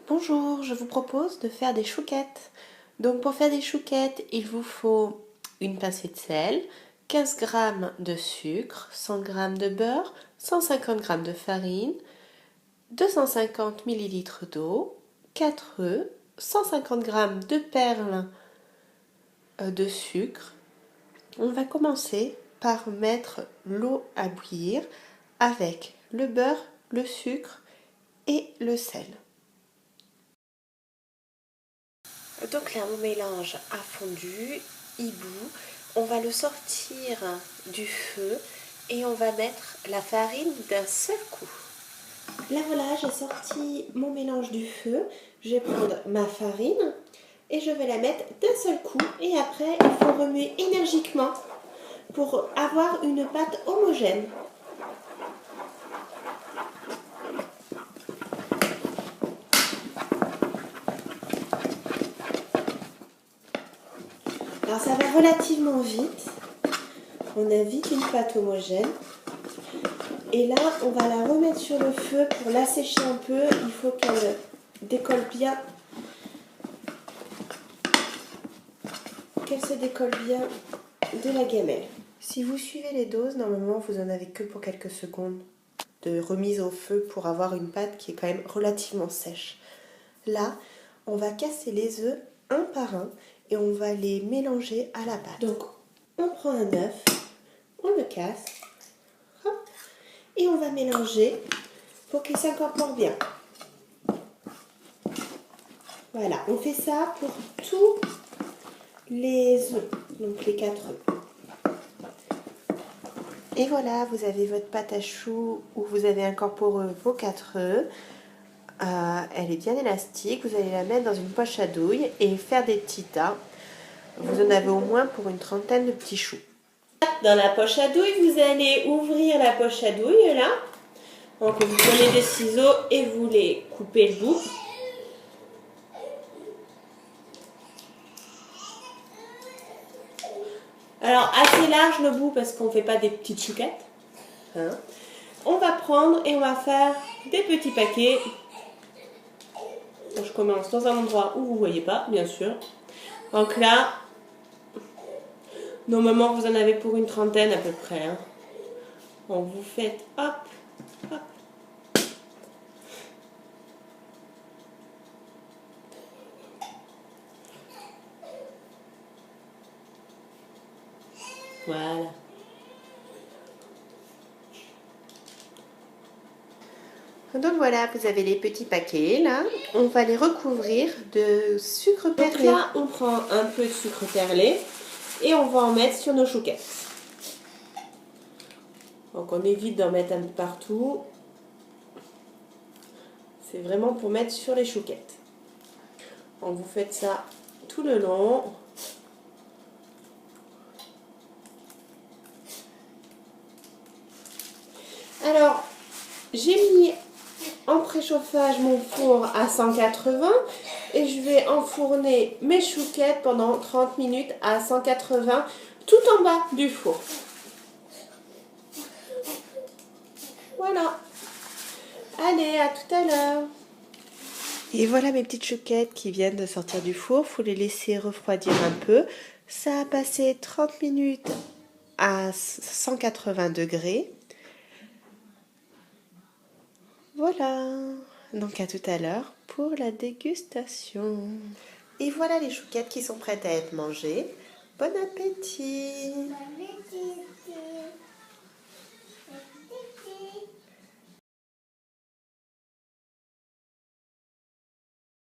Bonjour, je vous propose de faire des chouquettes. Donc pour faire des chouquettes, il vous faut une pincée de sel, 15 g de sucre, 100 g de beurre, 150 g de farine, 250 ml d'eau, 4 œufs, 150 g de perles de sucre. On va commencer par mettre l'eau à bouillir avec le beurre, le sucre et le sel. Donc là, mon mélange a fondu, il bout. On va le sortir du feu et on va mettre la farine d'un seul coup. Là voilà, j'ai sorti mon mélange du feu. Je vais prendre ma farine et je vais la mettre d'un seul coup. Et après, il faut remuer énergiquement pour avoir une pâte homogène. Alors ça va relativement vite. On a vite une pâte homogène. Et là, on va la remettre sur le feu pour l'assécher un peu. Il faut qu'elle décolle bien. Qu'elle se décolle bien de la gamelle. Si vous suivez les doses, normalement, vous en avez que pour quelques secondes de remise au feu pour avoir une pâte qui est quand même relativement sèche. Là, on va casser les œufs un par un et on va les mélanger à la pâte. Donc, on prend un œuf, on le casse, hop, et on va mélanger pour qu'il s'incorpore bien. Voilà, on fait ça pour tous les œufs, donc les 4 œufs. Et voilà, vous avez votre pâte à choux où vous avez incorporé vos 4 œufs. Elle est bien élastique, vous allez la mettre dans une poche à douille et faire des petits tas. Vous en avez au moins pour une trentaine de petits choux. Dans la poche à douille, vous allez ouvrir la poche à douille là. Donc vous prenez des ciseaux et vous les coupez le bout. Alors assez large le bout parce qu'on ne fait pas des petites chouquettes. Hein. On va prendre et on va faire des petits paquets. Je commence dans un endroit où vous ne voyez pas, bien sûr. Donc là, normalement vous en avez pour une trentaine à peu près. Hein. Donc vous faites hop, hop. Voilà. Donc voilà, vous avez les petits paquets là. On va les recouvrir de sucre perlé. Donc là, on prend un peu de sucre perlé et on va en mettre sur nos chouquettes. Donc on évite d'en mettre un peu partout. C'est vraiment pour mettre sur les chouquettes. Donc vous faites ça tout le long. Alors, j'ai mis en préchauffage mon four à 180 et je vais enfourner mes chouquettes pendant 30 minutes à 180 tout en bas du four. Voilà. Allez, à tout à l'heure. Et voilà mes petites chouquettes qui viennent de sortir du four. Il faut les laisser refroidir un peu. Ça a passé 30 minutes à 180 degrés. Voilà, donc à tout à l'heure pour la dégustation. Et voilà les chouquettes qui sont prêtes à être mangées. Bon appétit! Bon appétit.